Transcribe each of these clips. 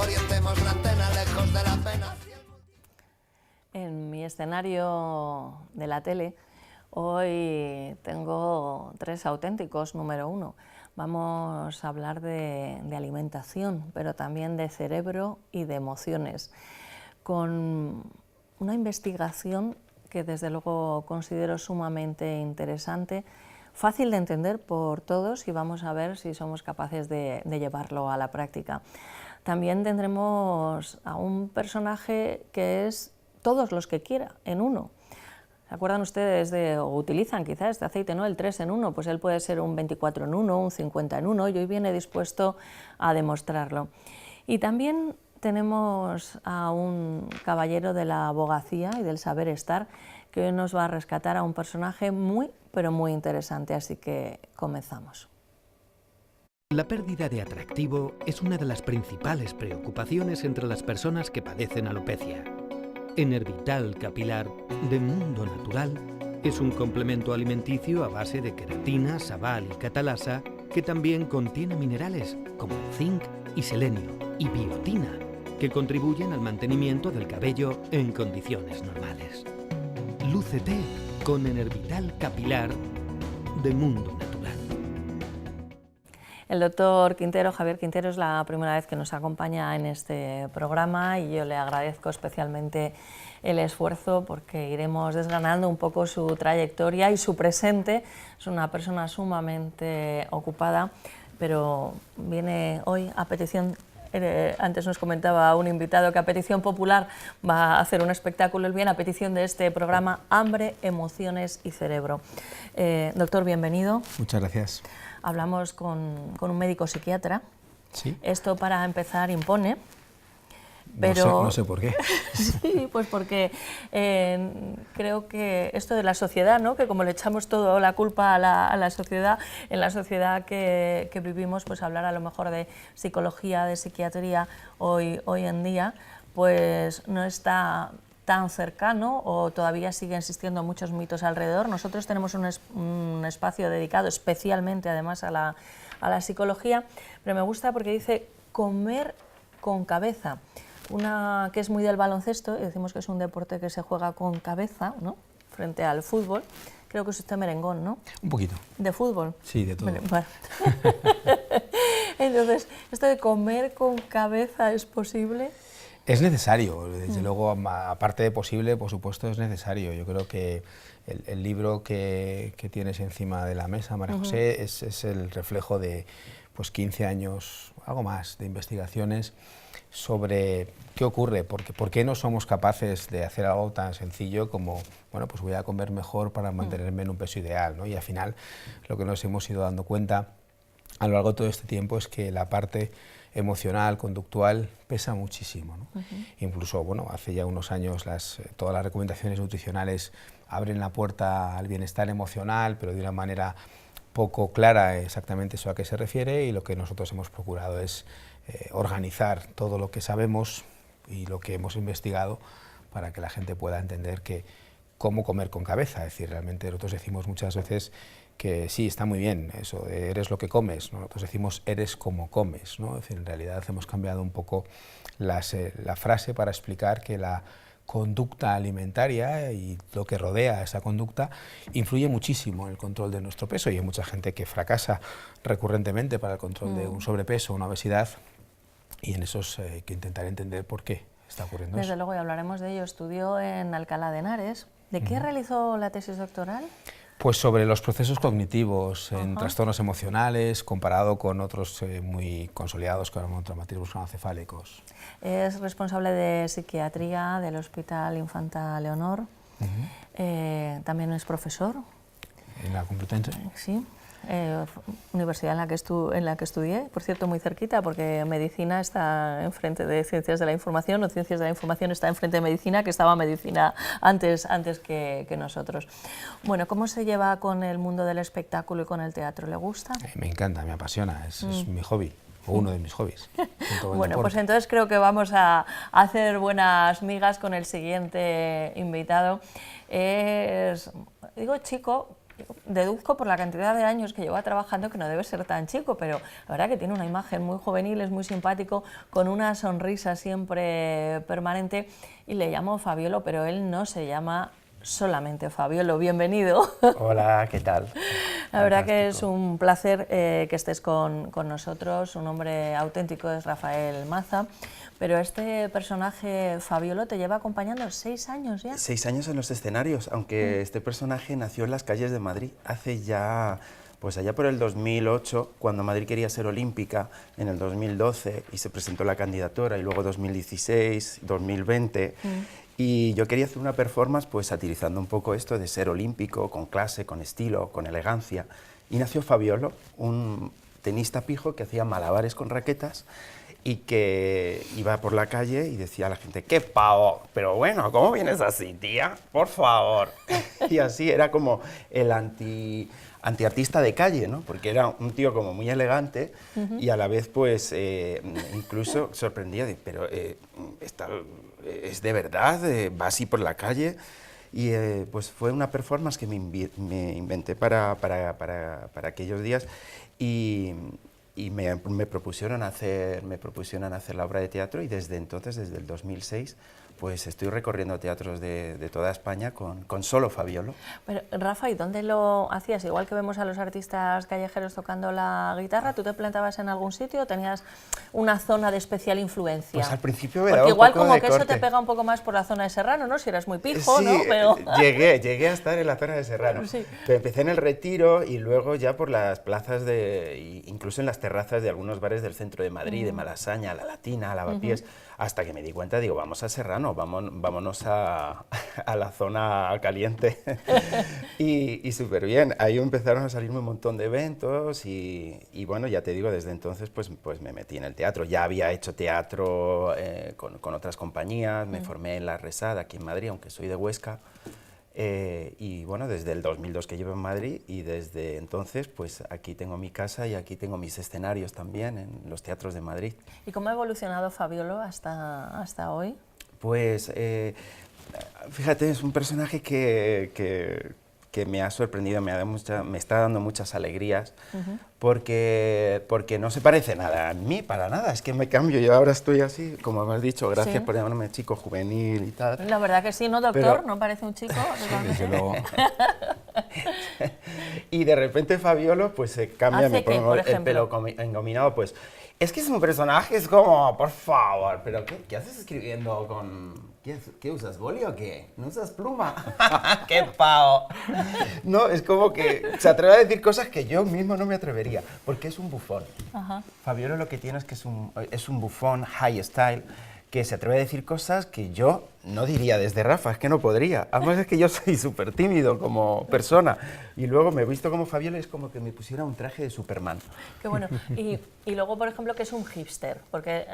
orientemos la antena lejos de la pena. En mi escenario de la tele hoy tengo tres auténticos número uno. Vamos a hablar de alimentación, pero también de cerebro y de emociones, con una investigación que desde luego considero sumamente interesante, fácil de entender por todos, y vamos a ver si somos capaces de llevarlo a la práctica. También tendremos a un personaje que es todos los que quiera en uno. ¿Se acuerdan ustedes o utilizan quizás este aceite, ¿no? El 3 en 1, pues él puede ser un 24 en 1, un 50 en 1, y hoy viene dispuesto a demostrarlo. Y también tenemos a un caballero de la abogacía y del saber estar, que hoy nos va a rescatar a un personaje muy, pero muy interesante, así que comenzamos. La pérdida de atractivo es una de las principales preocupaciones entre las personas que padecen alopecia. Enervital Capilar de Mundo Natural es un complemento alimenticio a base de queratina, sabal y catalasa que también contiene minerales como el zinc y selenio y biotina que contribuyen al mantenimiento del cabello en condiciones normales. Lúcete con Enervital Capilar de Mundo Natural. El doctor Quintero, Javier Quintero, es la primera vez que nos acompaña en este programa y yo le agradezco especialmente el esfuerzo porque iremos desgranando un poco su trayectoria y su presente. Es una persona sumamente ocupada, pero viene hoy a petición. Antes nos comentaba un invitado que a petición popular va a hacer un espectáculo, él viene a petición de este programa Hambre, Emociones y Cerebro. Doctor, bienvenido. Muchas gracias. Hablamos con un médico psiquiatra. ¿Sí? Esto para empezar impone, pero... No sé por qué. Sí, pues porque creo que esto de la sociedad, ¿no? Que como le echamos toda la culpa a la sociedad, en la sociedad que vivimos, pues hablar a lo mejor de psicología, de psiquiatría hoy en día, pues no está tan cercano o todavía sigue existiendo muchos mitos alrededor. Nosotros tenemos un espacio dedicado especialmente además a la psicología, pero me gusta porque dice comer con cabeza, una que es muy del baloncesto, y decimos que es un deporte que se juega con cabeza, ¿no? Frente al fútbol. Creo que es usted merengón, ¿no? Un poquito. ¿De fútbol? Sí, de todo. Bueno. Entonces, ¿esto de comer con cabeza es posible? Es necesario, desde luego, aparte de posible, por supuesto, es necesario. Yo creo que el libro que tienes encima de la mesa, María José, es el reflejo de pues, 15 años, algo más, de investigaciones sobre qué ocurre, por qué no somos capaces de hacer algo tan sencillo como, bueno, pues voy a comer mejor para mantenerme en un peso ideal, ¿no? Y al final, lo que nos hemos ido dando cuenta a lo largo de todo este tiempo es que la parte emocional, conductual, pesa muchísimo, ¿no? Incluso, bueno, hace ya unos años todas las recomendaciones nutricionales abren la puerta al bienestar emocional, pero de una manera poco clara exactamente eso a qué se refiere, y lo que nosotros hemos procurado es organizar todo lo que sabemos y lo que hemos investigado para que la gente pueda entender que cómo comer con cabeza. Es decir, realmente nosotros decimos muchas veces que sí, está muy bien eso, eres lo que comes, ¿no? Nosotros decimos eres como comes, ¿no? Es decir, en realidad hemos cambiado un poco la frase para explicar que la conducta alimentaria y lo que rodea esa conducta influye muchísimo en el control de nuestro peso, y hay mucha gente que fracasa recurrentemente para el control de un sobrepeso o una obesidad, y en eso hay que intentar entender por qué está ocurriendo eso. Desde luego, y hablaremos de ello. Estudió en Alcalá de Henares. ¿De qué realizó la tesis doctoral? Pues sobre los procesos cognitivos en trastornos emocionales, comparado con otros muy consolidados como traumatismos craneoencefálicos. Es responsable de psiquiatría del Hospital Infanta Leonor. También es profesor. ¿En la Complutense? Sí. Universidad en la que estudié, por cierto, muy cerquita, porque medicina está enfrente de ciencias de la información, o ciencias de la información está enfrente de medicina, que estaba medicina antes que nosotros. Bueno, ¿cómo se lleva con el mundo del espectáculo y con el teatro? ¿Le gusta? Me encanta, me apasiona, es mi hobby, o uno de mis hobbies. Bueno, pues entonces creo que vamos a hacer buenas migas con el siguiente invitado. Es, digo chico, deduzco por la cantidad de años que lleva trabajando que no debe ser tan chico, pero la verdad que tiene una imagen muy juvenil, es muy simpático, con una sonrisa siempre permanente, y le llamo Fabiolo, pero él no se llama solamente Fabiolo. Bienvenido. Hola, ¿qué tal? La verdad que es un placer que estés con nosotros. Su nombre auténtico es Rafael Maza, pero este personaje, Fabiolo, te lleva acompañando 6 años ya. 6 años en los escenarios, aunque este personaje nació en las calles de Madrid hace ya, pues allá por el 2008, cuando Madrid quería ser olímpica, en el 2012, y se presentó la candidatura, y luego 2016, 2020, y yo quería hacer una performance pues satirizando un poco esto de ser olímpico, con clase, con estilo, con elegancia, y nació Fabiolo, un tenista pijo que hacía malabares con raquetas, y que iba por la calle y decía a la gente, ¡qué pavo! Pero bueno, ¿cómo vienes así, tía? Por favor. Y así era como el antiartista de calle, ¿no? Porque era un tío como muy elegante y a la vez, pues, incluso sorprendía de, pero ¿es de verdad? ¿Va así por la calle? Y pues fue una performance que me inventé para aquellos días y me propusieron hacer la obra de teatro, y desde entonces, desde el 2006, pues estoy recorriendo teatros de toda España con solo Fabiolo. Pero, Rafa, ¿y dónde lo hacías? Igual que vemos a los artistas callejeros tocando la guitarra, ¿tú te plantabas en algún sitio o tenías una zona de especial influencia? Pues al principio me Porque daba igual un poco como de que corte. eso te pega un poco más por la zona de Serrano, ¿no? Si eras muy pijo, Sí, ¿no? Pero... llegué a estar en la zona de Serrano. Sí. Pero empecé en el Retiro y luego ya por las plazas incluso en las terrazas de algunos bares del centro de Madrid, de Malasaña, La Latina, Lavapiés, hasta que me di cuenta, digo, vamos a Serrano, vámonos a la zona caliente. y súper bien, ahí empezaron a salirme un montón de eventos y bueno, ya te digo, desde entonces pues me metí en el teatro. Ya había hecho teatro con otras compañías, me formé en La Resada, aquí en Madrid, aunque soy de Huesca. Y bueno, desde el 2002 que llevo en Madrid, y desde entonces pues aquí tengo mi casa y aquí tengo mis escenarios también en los teatros de Madrid. ¿Y cómo ha evolucionado Fabiolo hasta hoy? Pues fíjate, es un personaje que me ha sorprendido, me está dando muchas alegrías, porque no se parece nada a mí, para nada, es que me cambio, yo ahora estoy así, como me has dicho, gracias por llamarme chico juvenil y tal. La verdad que sí, ¿no, doctor? Pero... ¿No parece un chico? Desde luego. Y de repente Fabiolo pues se cambia, me pongo el pelo engominado, pues es que es un personaje, es como, por favor, pero ¿qué haces escribiendo con...? ¿Qué usas, boli o qué? ¿No usas pluma? ¡Qué pavo! No, es como que se atreve a decir cosas que yo mismo no me atrevería, porque es un bufón. Fabiolo lo que tiene es que es un bufón high style, que se atreve a decir cosas que yo no diría desde Rafa, es que no podría. Además es que yo soy súper tímido como persona, y luego me he visto como Fabiolo y es como que me pusiera un traje de Superman. Qué bueno. Y luego, por ejemplo, ¿qué es un hipster? Porque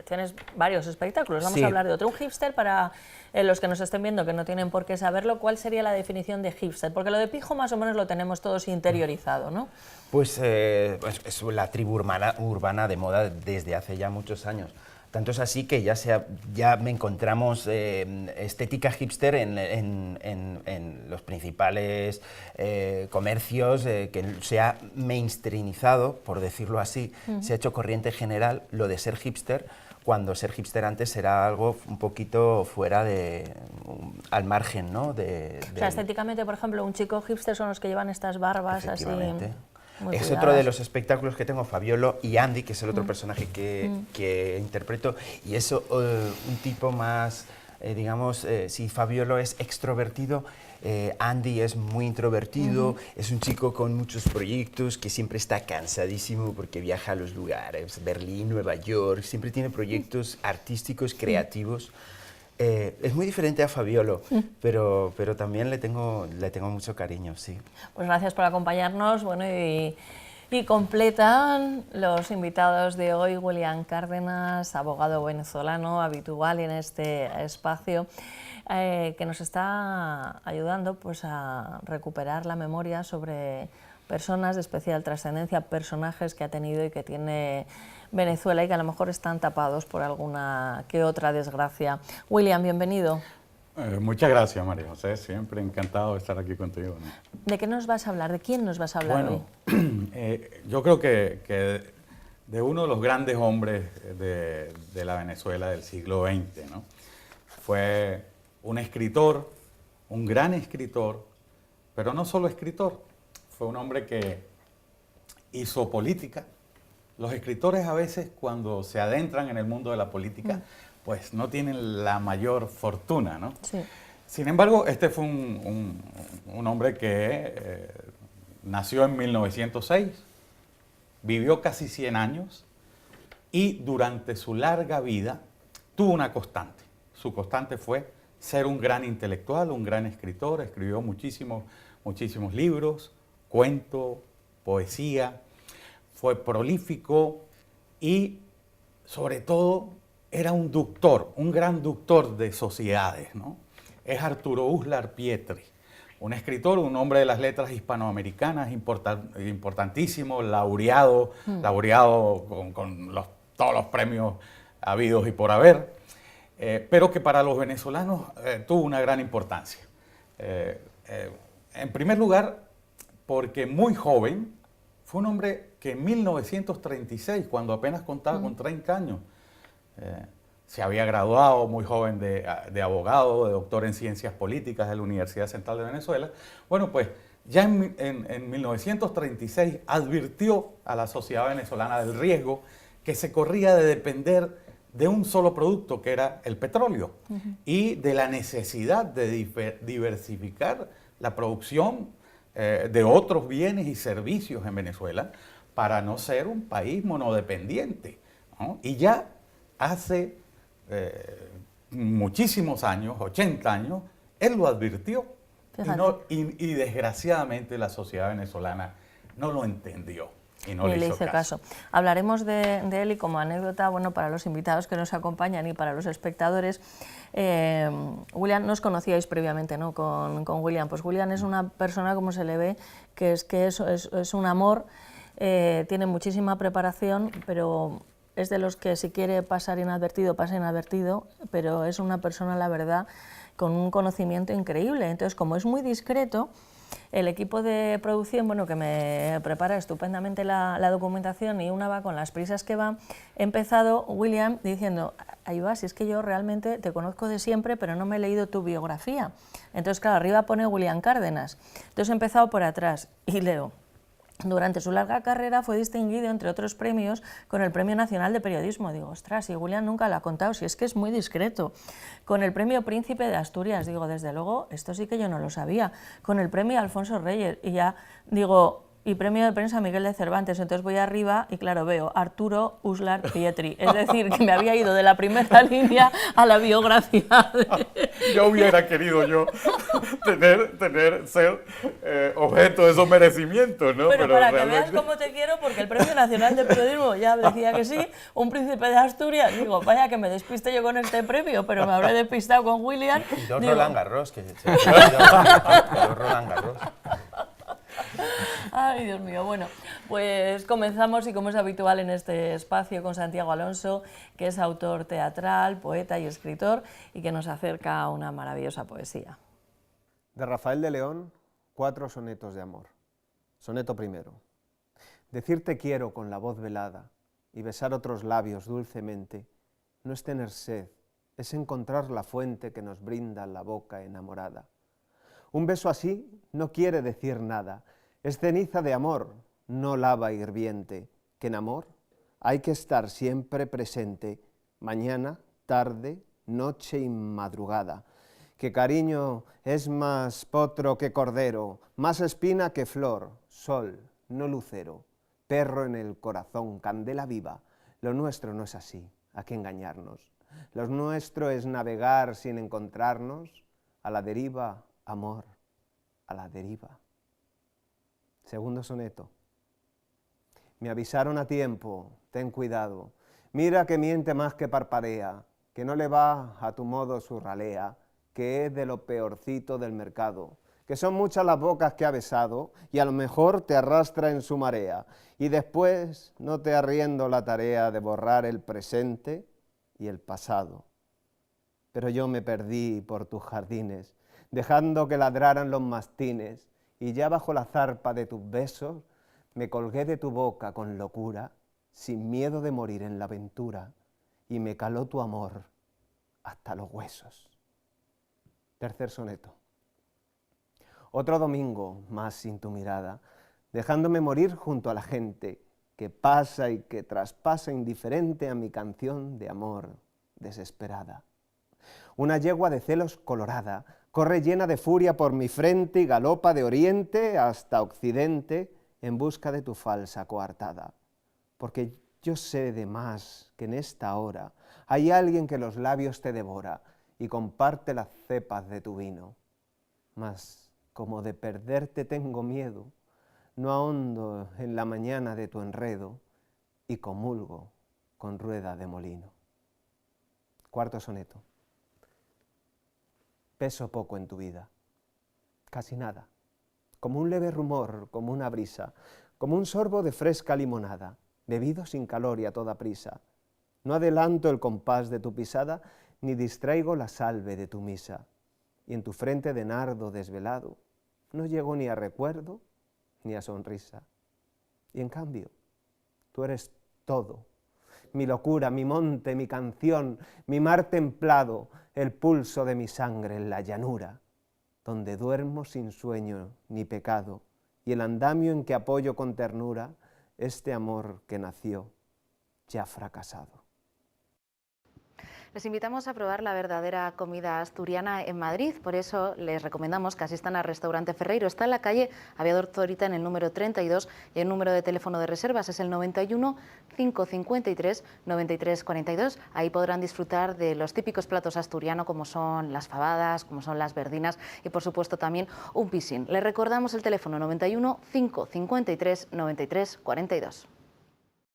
tienes varios espectáculos, vamos a hablar de otro. Un hipster, para los que nos estén viendo, que no tienen por qué saberlo, ¿cuál sería la definición de hipster? Porque lo de pijo más o menos lo tenemos todos interiorizado, ¿no? Pues es la tribu urbana de moda desde hace ya muchos años. Tanto es así que ya me encontramos estética hipster en los principales comercios, que se ha mainstreamizado, por decirlo así, se ha hecho corriente general lo de ser hipster, cuando ser hipster antes era algo un poquito fuera al margen, ¿no? O sea, estéticamente, por ejemplo, un chico hipster son los que llevan estas barbas así... Es otro de los espectáculos que tengo, Fabiolo y Andy, que es el otro personaje que interpreto, y es un tipo más, digamos, si Fabiolo es extrovertido, Andy es muy introvertido, es un chico con muchos proyectos, que siempre está cansadísimo porque viaja a los lugares, Berlín, Nueva York, siempre tiene proyectos artísticos, creativos. Es muy diferente a Fabiolo, pero también le tengo mucho cariño, sí. Pues gracias por acompañarnos. Bueno, y completan los invitados de hoy William Cárdenas, abogado venezolano habitual en este espacio, que nos está ayudando pues, a recuperar la memoria sobre personas de especial trascendencia, personajes que ha tenido y que tiene Venezuela y que a lo mejor están tapados por alguna que otra desgracia. William, bienvenido. Muchas gracias, María José. Siempre encantado de estar aquí contigo, ¿no? ¿De qué nos vas a hablar? ¿De quién nos vas a hablar hoy? Yo creo que de uno de los grandes hombres de la Venezuela del siglo XX, ¿no? Fue un escritor, un gran escritor, pero no solo escritor, fue un hombre que hizo política. Los escritores a veces cuando se adentran en el mundo de la política, pues no tienen la mayor fortuna, ¿no? Sí. Sin embargo, este fue un hombre que nació en 1906, vivió casi 100 años y durante su larga vida tuvo una constante. Su constante fue ser un gran intelectual, un gran escritor, escribió muchísimos libros, cuentos, poesía, fue prolífico y sobre todo era un ductor, un gran ductor de sociedades, ¿no? Es Arturo Uslar Pietri, un escritor, un hombre de las letras hispanoamericanas, importantísimo, laureado con todos los premios habidos y por haber, pero que para los venezolanos tuvo una gran importancia. En primer lugar, porque muy joven, fue un hombre que en 1936, cuando apenas contaba con 30 años, se había graduado muy joven de abogado, de doctor en ciencias políticas de la Universidad Central de Venezuela. Bueno, pues ya en 1936 advirtió a la sociedad venezolana del riesgo que se corría de depender de un solo producto, que era el petróleo, y de la necesidad de diversificar la producción de otros bienes y servicios en Venezuela para no ser un país monodependiente, ¿no? Y ya hace muchísimos años, 80 años, él lo advirtió y desgraciadamente la sociedad venezolana no lo entendió. Y no le hizo caso. Hablaremos de él y como anécdota, bueno, para los invitados que nos acompañan y para los espectadores, William, nos conocíais previamente, ¿no? Con William. Pues William es una persona, como se le ve, que es un amor, tiene muchísima preparación, pero es de los que si quiere pasar inadvertido, pasa inadvertido, pero es una persona, la verdad, con un conocimiento increíble. Entonces, como es muy discreto, el equipo de producción, bueno, que me prepara estupendamente la documentación y una va con las prisas que va, he empezado, William, diciendo, ahí va, si es que yo realmente te conozco de siempre, pero no me he leído tu biografía. Entonces, claro, arriba pone William Cárdenas. Entonces he empezado por atrás y leo. Durante su larga carrera fue distinguido, entre otros premios, con el Premio Nacional de Periodismo. Digo, ostras, y William nunca lo ha contado, si es que es muy discreto. Con el Premio Príncipe de Asturias, digo, desde luego, esto sí que yo no lo sabía. Con el Premio Alfonso Reyes, y ya digo, y Premio de Prensa Miguel de Cervantes. Entonces voy arriba y claro, veo Arturo Uslar Pietri. Es decir, que me había ido de la primera línea a la biografía. Yo hubiera querido ser objeto de esos merecimientos, ¿no? Pero para realmente... que veas cómo te quiero, porque el Premio Nacional de Periodismo ya decía que sí, un príncipe de Asturias, digo, vaya que me despiste yo con este premio, pero me habré despistado con William. Y dos Roland Garros, que se dos Roland Garros. Ay, Dios mío. Bueno, pues comenzamos y como es habitual en este espacio con Santiago Alonso, que es autor teatral, poeta y escritor y que nos acerca a una maravillosa poesía. De Rafael de León, 4 sonetos de amor. Soneto primero. Decirte quiero con la voz velada y besar otros labios dulcemente no es tener sed, es encontrar la fuente que nos brinda la boca enamorada. Un beso así no quiere decir nada, es ceniza de amor, no lava hirviente, que en amor hay que estar siempre presente, mañana, tarde, noche y madrugada, que cariño es más potro que cordero, más espina que flor, sol, no lucero, perro en el corazón, candela viva, lo nuestro no es así, ¿a qué engañarnos? Lo nuestro es navegar sin encontrarnos, a la deriva, amor, a la deriva. Segundo soneto. Me avisaron a tiempo, ten cuidado, mira que miente más que parpadea, que no le va a tu modo su ralea, que es de lo peorcito del mercado, que son muchas las bocas que ha besado y a lo mejor te arrastra en su marea y después no te arriendo la tarea de borrar el presente y el pasado. pero yo me perdí por tus jardines, dejando que ladraran los mastines, y ya bajo la zarpa de tus besos me colgué de tu boca con locura, sin miedo de morir en la aventura, y me caló tu amor hasta los huesos. Tercer soneto. Otro domingo más sin tu mirada, dejándome morir junto a la gente que pasa y que traspasa indiferente a mi canción de amor desesperada. Una yegua de celos colorada corre llena de furia por mi frente y galopa de oriente hasta occidente en busca de tu falsa coartada. Porque yo sé de más que en esta hora hay alguien que los labios te devora y comparte las cepas de tu vino. Mas como de perderte tengo miedo, no ahondo en la mañana de tu enredo y comulgo con rueda de molino. Cuarto soneto. Peso poco en tu vida, casi nada, como un leve rumor, como una brisa, como un sorbo de fresca limonada, bebido sin calor y a toda prisa. No adelanto el compás de tu pisada, ni distraigo la salve de tu misa, y en tu frente de nardo desvelado no llego ni a recuerdo ni a sonrisa. Y en cambio, tú eres todo, mi locura, mi monte, mi canción, mi mar templado, el pulso de mi sangre en la llanura, donde duermo sin sueño ni pecado, y el andamio en que apoyo con ternura este amor que nació ya fracasado. Les invitamos a probar la verdadera comida asturiana en Madrid, por eso les recomendamos que asistan al restaurante Ferreiro. Está en la calle Aviador Zorita en el número 32 y el número de teléfono de reservas es el 91 553 93 42. Ahí podrán disfrutar de los típicos platos asturianos como son las fabadas, como son las verdinas y por supuesto también un pisín. Les recordamos el teléfono 91 553 93 42.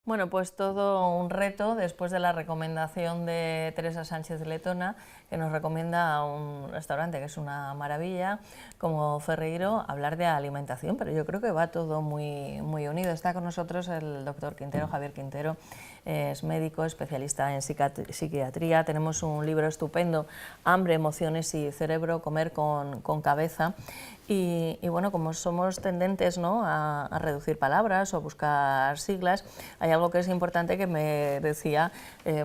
Bueno, pues todo un reto después de la recomendación de Teresa Sánchez Letona, que nos recomienda un restaurante que es una maravilla, como Ferreiro, hablar de alimentación, pero yo creo que va todo muy unido. Está con nosotros el doctor Quintero, Javier Quintero, es médico, especialista en psiquiatría. Tenemos un libro estupendo, Hambre, emociones y cerebro, comer con cabeza. Y bueno, como somos tendentes, ¿no?, a reducir palabras o buscar siglas, hay algo que es importante que me decía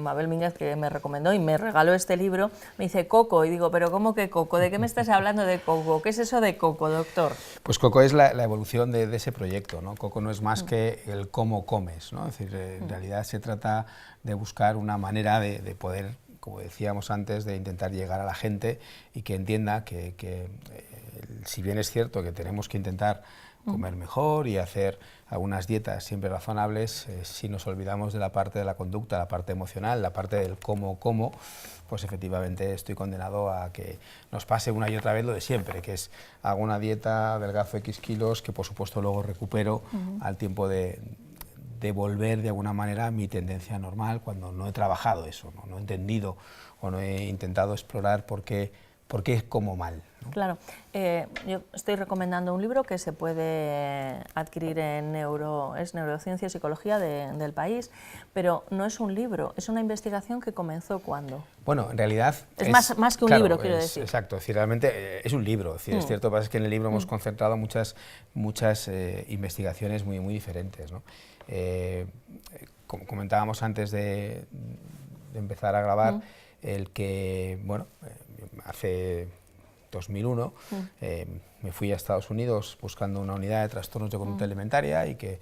Mabel Mínguez, que me recomendó y me regaló este libro. Me dice coco, y digo, ¿pero cómo que coco? ¿De qué me estás hablando de coco? ¿Qué es eso de coco, doctor? Pues coco es la evolución de ese proyecto, ¿no? Coco no es más que el cómo comes, ¿no? Es decir, en realidad se trata de buscar una manera de poder, como decíamos antes, de intentar llegar a la gente y que entienda que si bien es cierto que tenemos que intentar comer mejor y hacer algunas dietas siempre razonables, si nos olvidamos de la parte de la conducta, la parte emocional, la parte del cómo, pues efectivamente estoy condenado a que nos pase una y otra vez lo de siempre, que es hago una dieta, adelgazo X kilos, que por supuesto luego recupero al tiempo de volver de alguna manera a mi tendencia normal, cuando no he trabajado eso, no he entendido o no he intentado explorar por qué como mal, ¿no? Claro, yo estoy recomendando un libro que se puede adquirir en Neurociencia y Psicología del País, pero no es un libro, es una investigación que comenzó ¿cuándo? Bueno, en realidad es más que un libro, quiero decir. Exacto, es decir, realmente es un libro, es decir, es cierto, pasa es que en el libro hemos concentrado muchas investigaciones muy diferentes, ¿no? Como comentábamos antes de empezar a grabar, el que, bueno, hace 2001 me fui a Estados Unidos buscando una unidad de trastornos de conducta alimentaria y que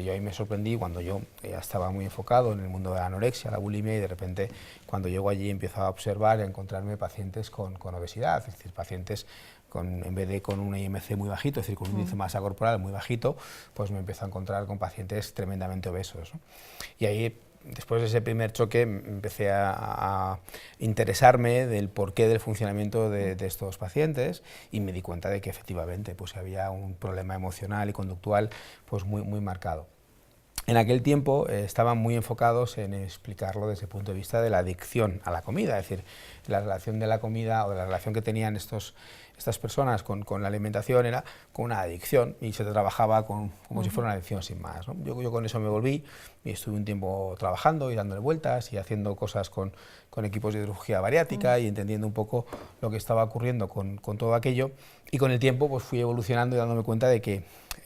yo ahí me sorprendí cuando yo ya estaba muy enfocado en el mundo de la anorexia, la bulimia, y de repente cuando llego allí empiezo a observar y a encontrarme pacientes con obesidad, es decir, pacientes en vez de con un IMC muy bajito, es decir, con un índice de masa corporal muy bajito, pues me empiezo a encontrar con pacientes tremendamente obesos, ¿no? Y ahí, después de ese primer choque, empecé a interesarme del porqué del funcionamiento de estos pacientes y me di cuenta de que efectivamente pues había un problema emocional y conductual pues muy marcado. en aquel tiempo estaban muy enfocados en explicarlo desde el punto de vista de la adicción a la comida, es decir, la relación de la comida o de la relación que tenían estas personas con la alimentación era con una adicción y se trabajaba como si fuera una adicción sin más, ¿no? Yo con eso me volví y estuve un tiempo trabajando y dándole vueltas y haciendo cosas con equipos de hidrología bariátrica y entendiendo un poco lo que estaba ocurriendo con todo aquello, y con el tiempo pues fui evolucionando y dándome cuenta de que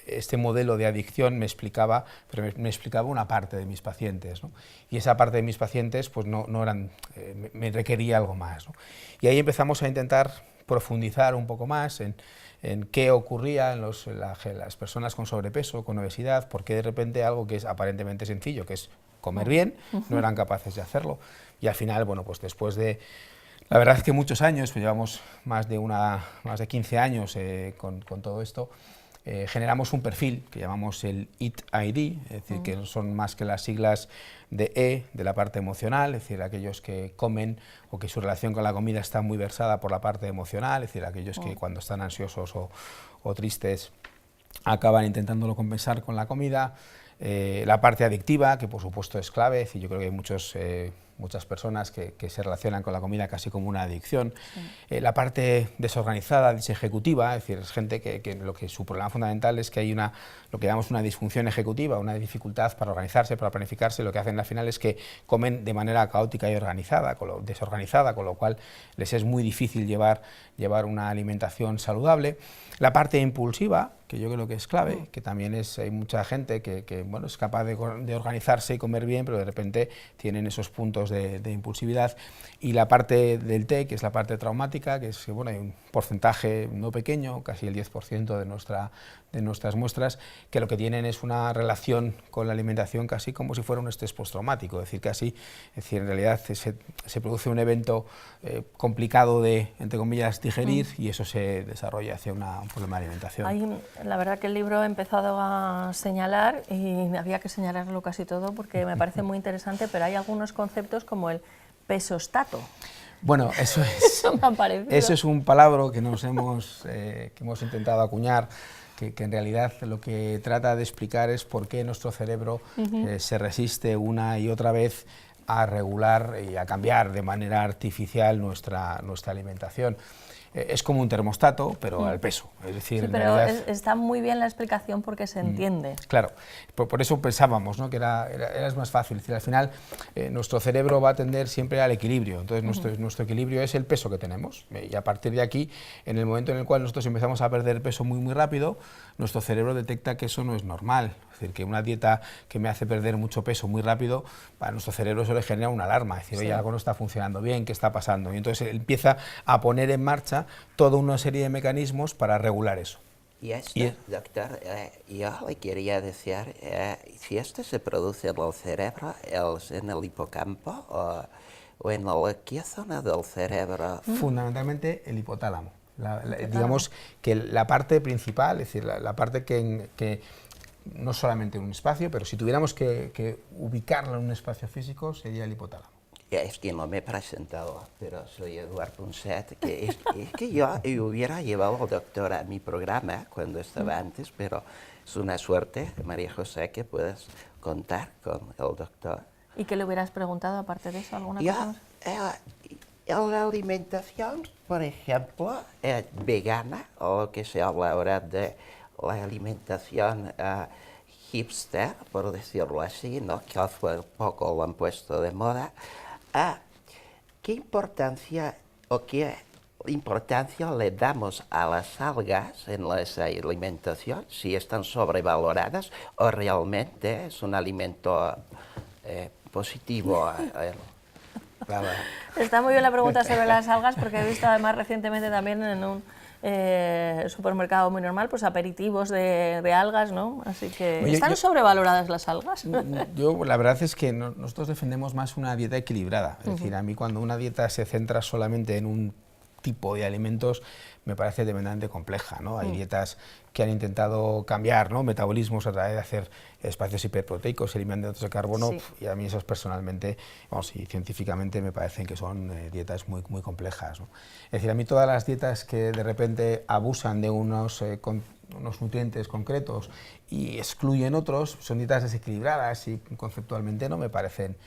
este modelo de adicción me explicaba, pero me explicaba una parte de mis pacientes, ¿no? Y esa parte de mis pacientes pues no eran, me requería algo más, ¿no? Y ahí empezamos a intentar profundizar un poco más en qué ocurría en las personas con sobrepeso, con obesidad, porque de repente algo que es aparentemente sencillo, que es comer bien, no eran capaces de hacerlo. Y al final, bueno, pues después de, la verdad es que muchos años, pues llevamos más de 15 años con todo esto, generamos un perfil que llamamos el EAT ID, es decir, que son más que las siglas de E, de la parte emocional, es decir, aquellos que comen o que su relación con la comida está muy versada por la parte emocional, es decir, aquellos que cuando están ansiosos o tristes acaban intentándolo compensar con la comida. La parte adictiva, que por supuesto es clave, es decir, yo creo que hay muchas personas que se relacionan con la comida casi como una adicción. La parte desorganizada, desejecutiva, es decir, es gente que su problema fundamental es que hay lo que llamamos una disfunción ejecutiva, una dificultad para organizarse, para planificarse. Lo que hacen al final es que comen de manera caótica y desorganizada, con lo cual les es muy difícil llevar una alimentación saludable. La parte impulsiva, que yo creo que es clave, que también hay mucha gente que bueno, es capaz de organizarse y comer bien, pero de repente tienen esos puntos de impulsividad. Y la parte del T, que es la parte traumática, que es que bueno, hay un porcentaje no pequeño, casi el 10% de nuestras muestras, que lo que tienen es una relación con la alimentación casi como si fuera un estrés postraumático, es decir, en realidad se produce un evento complicado de, entre comillas, digerir, y eso se desarrolla hacia un problema de alimentación. La verdad que el libro he empezado a señalar y había que señalarlo casi todo porque me parece muy interesante, pero hay algunos conceptos como el pesostato. Bueno, eso es un palabra que hemos intentado acuñar, que en realidad lo que trata de explicar es por qué nuestro cerebro se resiste una y otra vez a regular y a cambiar de manera artificial nuestra alimentación. Es como un termostato, pero al peso. Es decir, sí, en pero realidad, está muy bien la explicación porque se entiende. Claro, por eso pensábamos, ¿no?, que era más fácil. Es decir, al final nuestro cerebro va a tender siempre al equilibrio. Entonces nuestro equilibrio es el peso que tenemos. Y a partir de aquí, en el momento en el cual nosotros empezamos a perder peso muy rápido, nuestro cerebro detecta que eso no es normal. Es decir, que una dieta que me hace perder mucho peso muy rápido, para nuestro cerebro eso le genera una alarma. Es decir, oye, algo no está funcionando bien, ¿qué está pasando? Y entonces él empieza a poner en marcha toda una serie de mecanismos para regular eso. Y esto, doctor, yo le quería decir, si esto se produce en el cerebro, en el hipocampo o en qué zona del cerebro. Fundamentalmente el hipotálamo. Digamos que la parte principal, es decir, la parte que no solamente en un espacio, pero si tuviéramos que ubicarlo en un espacio físico, sería el hipotálamo. Es que no me he presentado, pero soy Eduard Punset, es que yo hubiera llevado al doctor a mi programa cuando estaba antes, pero es una suerte, María José, que puedas contar con el doctor. ¿Y qué le hubieras preguntado aparte de eso? ¿Alguna cosa más? La alimentación, por ejemplo, vegana, o lo que se habla ahora de la alimentación hipster, por decirlo así, ¿no?, que hace poco lo han puesto de moda. ¿Qué importancia le damos a las algas en esa alimentación? Si están sobrevaloradas o realmente es un alimento positivo. Está muy bien la pregunta sobre las algas porque he visto además recientemente también en un supermercado muy normal, pues aperitivos de algas, ¿no? Así que, ¿están sobrevaloradas las algas? La verdad es que nosotros defendemos más una dieta equilibrada. Es decir, a mí cuando una dieta se centra solamente en un tipo de alimentos me parece tremendamente compleja, ¿no? Hay dietas que han intentado cambiar, ¿no?, metabolismos a través de hacer espacios hiperproteicos, eliminando hidratos de carbono, Sí. y a mí esos personalmente, vamos, y científicamente me parecen que son dietas muy, muy complejas, ¿no? Es decir, a mí todas las dietas que de repente abusan de unos nutrientes concretos y excluyen otros, son dietas desequilibradas y conceptualmente no me parecen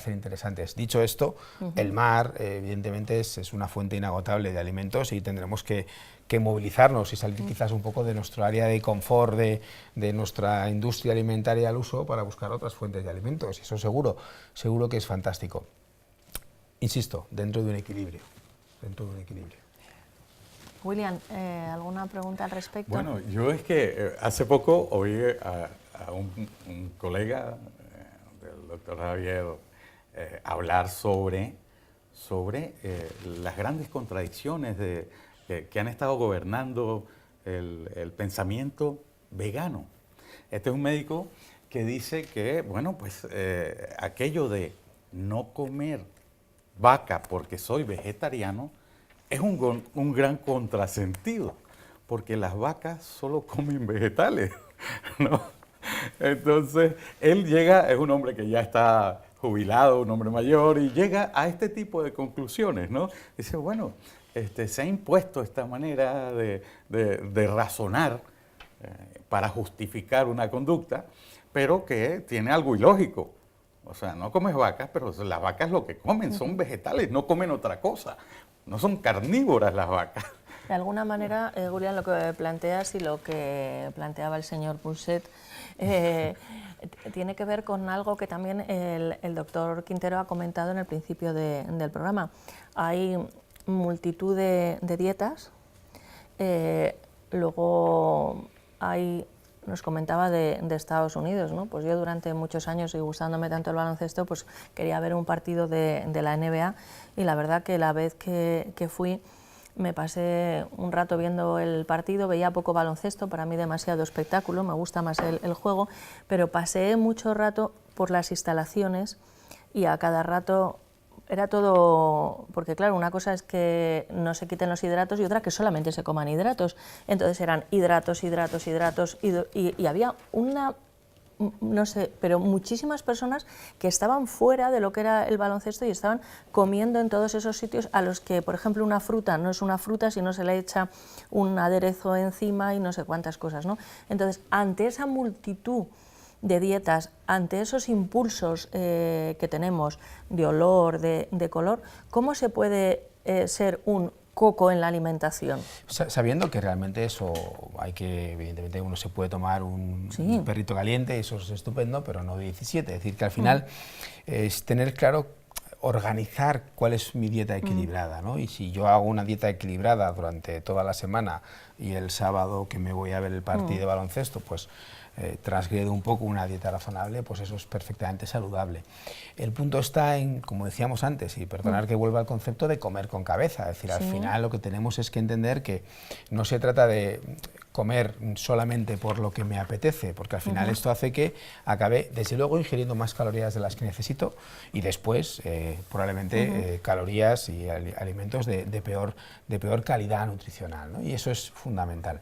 interesantes. Dicho esto, el mar evidentemente es una fuente inagotable de alimentos y tendremos que movilizarnos y salir quizás un poco de nuestro área de confort, de nuestra industria alimentaria al uso, para buscar otras fuentes de alimentos, y eso seguro que es fantástico. Insisto, dentro de un equilibrio. William, ¿alguna pregunta al respecto? Bueno, yo es que hace poco oí a un colega del doctor Javier hablar sobre las grandes contradicciones que han estado gobernando el pensamiento vegano. Este es un médico que dice que, bueno, pues aquello de no comer vaca porque soy vegetariano es un gran contrasentido, porque las vacas solo comen vegetales, ¿no? Entonces, él llega, es un hombre que ya está jubilado, un hombre mayor, y llega a este tipo de conclusiones, ¿no? Dice, bueno, se ha impuesto esta manera de razonar para justificar una conducta, pero que tiene algo ilógico. O sea, no comes vacas, pero las vacas lo que comen son vegetales, no comen otra cosa. No son carnívoras las vacas. De alguna manera, Julián, lo que planteas y lo que planteaba el señor Pousset tiene que ver con algo que también el doctor Quintero ha comentado en el principio del programa. Hay multitud de dietas, luego nos comentaba de Estados Unidos, ¿no? Pues yo durante muchos años, y gustándome tanto el baloncesto, pues quería ver un partido de la NBA, y la verdad que la vez que fui me pasé un rato viendo el partido, veía poco baloncesto, para mí demasiado espectáculo, me gusta más el juego, pero pasé mucho rato por las instalaciones y a cada rato era todo, porque claro, una cosa es que no se quiten los hidratos y otra que solamente se coman hidratos. Entonces eran hidratos, y había no sé, pero muchísimas personas que estaban fuera de lo que era el baloncesto y estaban comiendo en todos esos sitios a los que, por ejemplo, una fruta no es una fruta si no se le echa un aderezo encima y no sé cuántas cosas, ¿no? Entonces, ante esa multitud de dietas, ante esos impulsos que tenemos de olor, de color, ¿cómo se puede ser un coco en la alimentación? Sabiendo que realmente eso hay que, evidentemente uno se puede tomar un perrito caliente, eso es estupendo, pero no de 17, es decir, que al final es tener claro, organizar cuál es mi dieta equilibrada, ¿no? Y si yo hago una dieta equilibrada durante toda la semana y el sábado que me voy a ver el partido de baloncesto, pues transgredo un poco una dieta razonable, pues eso es perfectamente saludable. El punto está en, como decíamos antes, y perdonar que vuelva al concepto de comer con cabeza, es decir, al final lo que tenemos es que entender que no se trata de comer solamente por lo que me apetece, porque al final esto hace que acabe, desde luego, ingiriendo más calorías de las que necesito y después, probablemente, calorías y alimentos de peor calidad nutricional, ¿no? Y eso es fundamental.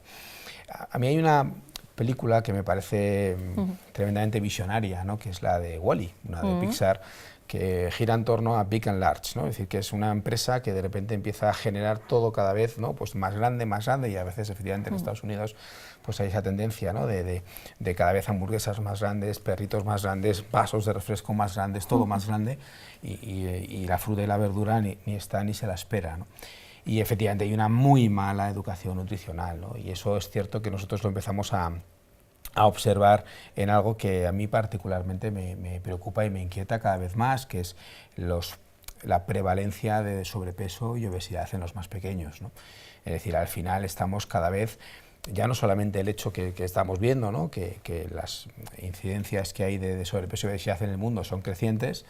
A mí hay una película que me parece tremendamente visionaria, ¿no?, que es la de Wall-E, una de Pixar, que gira en torno a Big and Large, ¿no? Es decir, que es una empresa que de repente empieza a generar todo cada vez, ¿no?, pues más grande, y a veces efectivamente en Estados Unidos pues hay esa tendencia, ¿no?, de cada vez hamburguesas más grandes, perritos más grandes, vasos de refresco más grandes, todo más grande, y la fruta y la verdura ni está ni se la espera, ¿no? Y efectivamente hay una muy mala educación nutricional, ¿no? Y eso es cierto que nosotros lo empezamos a observar en algo que a mí particularmente me preocupa y me inquieta cada vez más, que es la prevalencia de sobrepeso y obesidad en los más pequeños, ¿no? Es decir, al final estamos cada vez, ya no solamente el hecho que estamos viendo, ¿no?, que las incidencias que hay de sobrepeso y obesidad en el mundo son crecientes,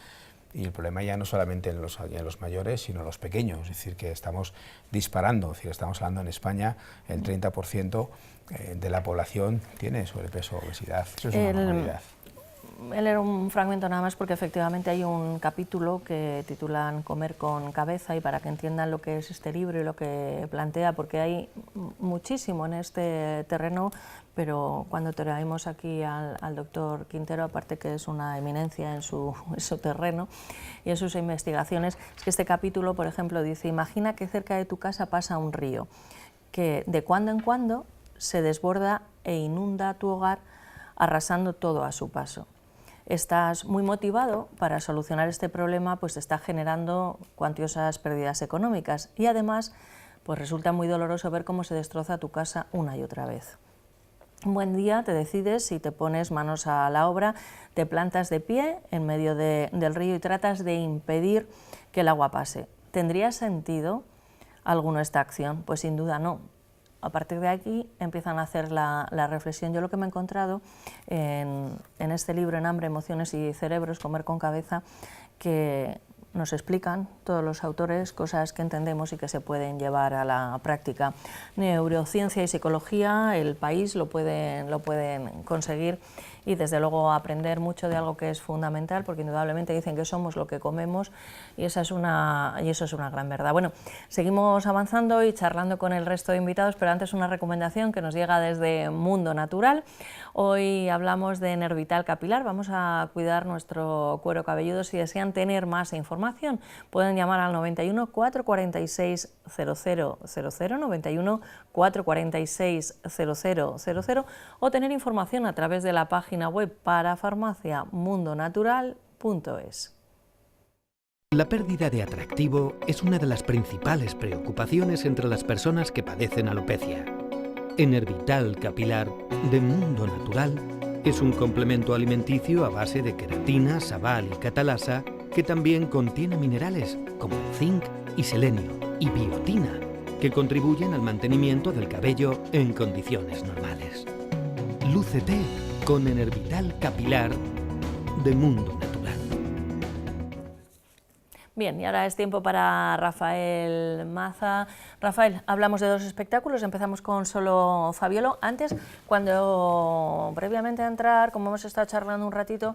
y el problema ya no solamente en los mayores, sino en los pequeños, es decir, que estamos disparando, es decir, estamos hablando en España, el 30% de la población tiene sobrepeso o obesidad, eso es una barbaridad. he leído un fragmento nada más porque efectivamente hay un capítulo que titulan Comer con cabeza, y para que entiendan lo que es este libro y lo que plantea, porque hay muchísimo en este terreno, pero cuando traemos aquí al doctor Quintero, aparte que es una eminencia en su terreno y en sus investigaciones, es que este capítulo, por ejemplo, dice: imagina que cerca de tu casa pasa un río que de cuando en cuando se desborda e inunda tu hogar, arrasando todo a su paso. Estás muy motivado para solucionar este problema, pues te está generando cuantiosas pérdidas económicas, y además pues resulta muy doloroso ver cómo se destroza tu casa una y otra vez. Un buen día te decides y te pones manos a la obra, te plantas de pie en medio del río y tratas de impedir que el agua pase. ¿Tendría sentido alguno esta acción? Pues sin duda no. A partir de aquí empiezan a hacer la reflexión. Yo lo que me he encontrado en este libro, En hambre, emociones y cerebros, Comer con cabeza, que nos explican todos los autores cosas que entendemos y que se pueden llevar a la práctica. Neurociencia y psicología, El País lo pueden conseguir, y desde luego aprender mucho de algo que es fundamental, porque indudablemente dicen que somos lo que comemos, y eso es una gran verdad. Bueno, seguimos avanzando y charlando con el resto de invitados, pero antes una recomendación que nos llega desde Mundo Natural. Hoy hablamos de Nervital Capilar. Vamos a cuidar nuestro cuero cabelludo. Si desean tener más información, pueden llamar al 91 446 0000, 91 446 0000, o tener información a través de la página web parafarmaciamundonatural.es. La pérdida de atractivo es una de las principales preocupaciones entre las personas que padecen alopecia. Enervital Capilar de Mundo Natural es un complemento alimenticio a base de queratina, sabal y catalasa, que también contiene minerales como zinc y selenio, y biotina, que contribuyen al mantenimiento del cabello en condiciones normales. Lúcete con Enervital Capilar de Mundo Natural. Bien, y ahora es tiempo para Rafael Maza. Rafael, hablamos de dos espectáculos, empezamos con Solo Fabiolo. Antes, previamente a entrar, como hemos estado charlando un ratito,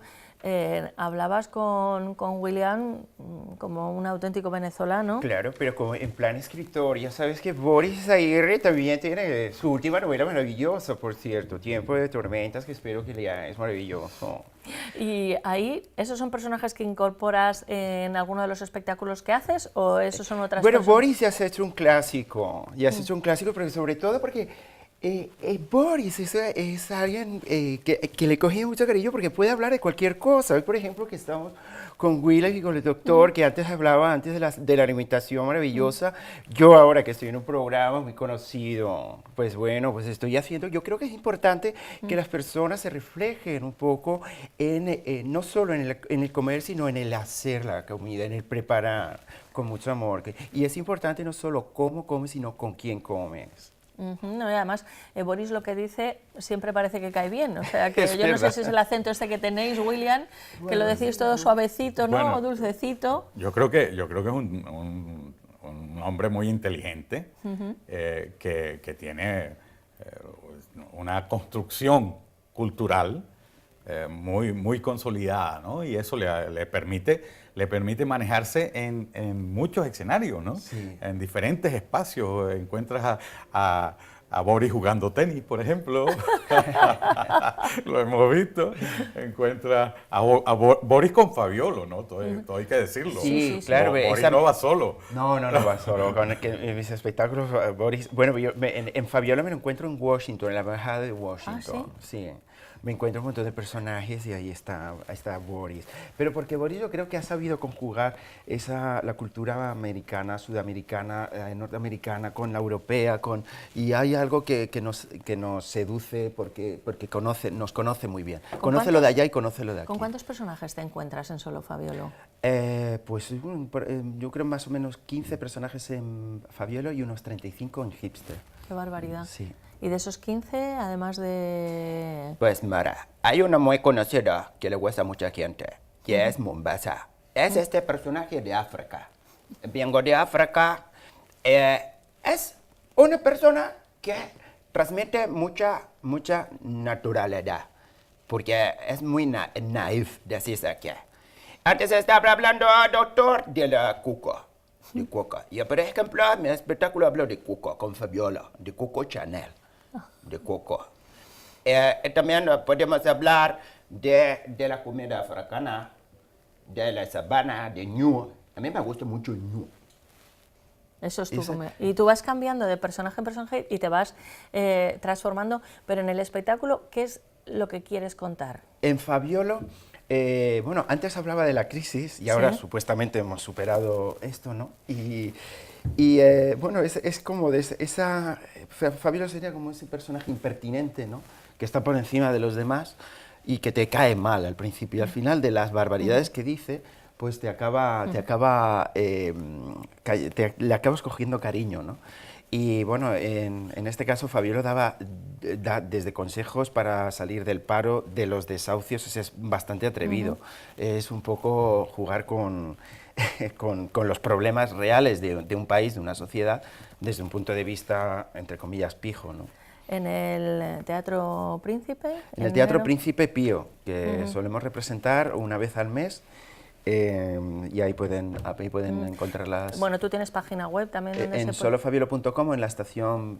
hablabas con William como un auténtico venezolano. Claro, pero como en plan escritor, ya sabes que Boris Aguirre también tiene su última novela maravillosa, por cierto, Tiempo de Tormentas, que espero que lea, es maravilloso. ¿Y ahí, esos son personajes que incorporas en alguno de los espectáculos que haces, o esos son otras Bueno, personas? Boris ya se ha hecho un clásico, pero sobre todo porque Boris es alguien que le cogí mucho cariño, porque puede hablar de cualquier cosa. Hoy, por ejemplo, que estamos con William y con el doctor, que antes hablaba de la alimentación maravillosa. Yo ahora que estoy en un programa muy conocido, pues bueno, pues estoy haciendo, yo creo que es importante que las personas se reflejen un poco no solo en el comer, sino en el hacer la comida, en el preparar con mucho amor. Y es importante no solo cómo comes, sino con quién comes. No, y además, Boris lo que dice siempre parece que cae bien, o sea que Es yo no sé verdad. si es el acento este que tenéis, William, que lo decís todo suavecito, ¿no? Bueno, O dulcecito. Yo creo que es un hombre muy inteligente, que tiene una construcción cultural muy consolidada, ¿no? Y eso le permite manejarse en muchos escenarios, ¿no? Sí. En diferentes espacios. Encuentras a Boris jugando tenis, por ejemplo. Lo hemos visto. Encuentras a Boris con Fabiolo, ¿no? Todo hay que decirlo. Sí, claro. Boris no va solo. No va solo. En mis espectáculos, Boris... Bueno, en Fabiola me lo encuentro en Washington, en la embajada de Washington. ¿Ah, sí. Me encuentro un montón de personajes y ahí está Boris. Pero porque Boris yo creo que ha sabido conjugar la cultura americana, sudamericana, norteamericana con la europea, y hay algo que nos seduce porque nos conoce muy bien. Conoce lo de allá y conoce lo de aquí. ¿Con cuántos personajes te encuentras en Solo Fabiolo? Pues yo creo más o menos 15 personajes en Fabiolo y unos 35 en Hipster. Qué barbaridad. Sí. Y de esos 15, además de... Pues Mara, hay una muy conocida que le gusta a mucha gente, que es Mombasa. Es este personaje de África. Vengo de África. Es una persona que transmite mucha naturalidad. porque es muy naif decirse que antes estaba hablando, doctor, de la cuca. De cuca. Yo, por ejemplo, en mi espectáculo hablo de cuca con Fabiola, de Coco Chanel, de cuca. También podemos hablar de la comida africana, de la sabana, de ñu. A mí me gusta mucho el ñu. Eso es tu comida. Y tú vas cambiando de personaje en personaje y te vas transformando, pero en el espectáculo, ¿qué es lo que quieres contar? En Fabiola, bueno, antes hablaba de la crisis y ahora supuestamente hemos superado esto, ¿no? Y bueno, es como de esa... Fabiola sería como ese personaje impertinente, ¿no? Que está por encima de los demás y que te cae mal al principio. Y al final de las barbaridades que dice, pues le acabas cogiendo cariño, ¿no? Y bueno, en este caso Fabiola da desde consejos para salir del paro, de los desahucios, es bastante atrevido. Es un poco jugar con los problemas reales de un país, de una sociedad, desde un punto de vista, entre comillas, pijo, ¿no? ¿En el Teatro Príncipe? En el Teatro Príncipe Pío, que solemos representar una vez al mes. Y ahí pueden encontrarlas. Bueno, tú tienes página web también. Donde en solofabiolo.com o en la estación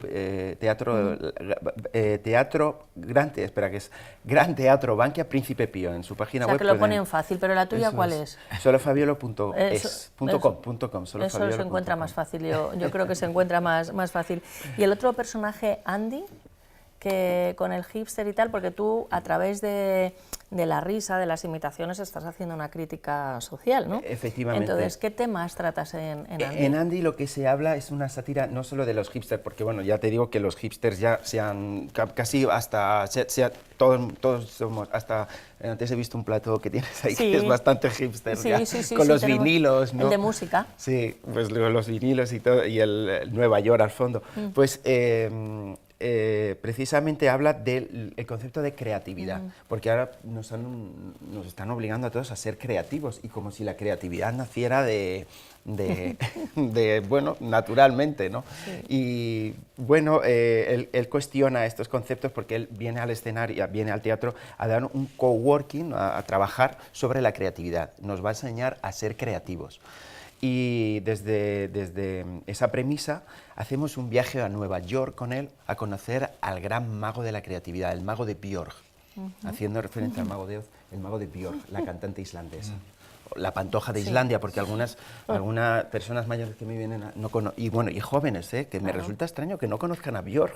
Gran Teatro Bankia Príncipe Pío, en su página web. O sea, que lo ponen fácil, pero la tuya, ¿cuál es? Solofabiolo.com. Eso se encuentra más fácil, yo creo que se encuentra más fácil. Y el otro personaje, Andy, que con el hipster y tal, porque tú a través de la risa, de las imitaciones, estás haciendo una crítica social, ¿no? Efectivamente. Entonces, ¿qué temas tratas en Andy? En Andy lo que se habla es una sátira no solo de los hipsters, porque bueno, ya te digo que los hipsters ya sean casi hasta, todos somos, hasta antes he visto un plato que tienes ahí que es bastante hipster, con los vinilos, ¿no? El de música. Sí, pues los vinilos y todo, y el Nueva York al fondo. Pues precisamente habla del concepto de creatividad, porque ahora nos están obligando a todos a ser creativos, y como si la creatividad naciera bueno, naturalmente, ¿no? Sí. Y bueno, él cuestiona estos conceptos porque él viene al escenario, viene al teatro a dar un coworking, a trabajar sobre la creatividad. Nos va a enseñar a ser creativos. Y desde esa premisa hacemos un viaje a Nueva York con él a conocer al gran mago de la creatividad, el mago de Björk, haciendo referencia al mago de Oz, el mago de Björk, la cantante islandesa. La Pantoja de Islandia, porque algunas personas mayores que me vienen y jóvenes, que me resulta extraño que no conozcan a Björk,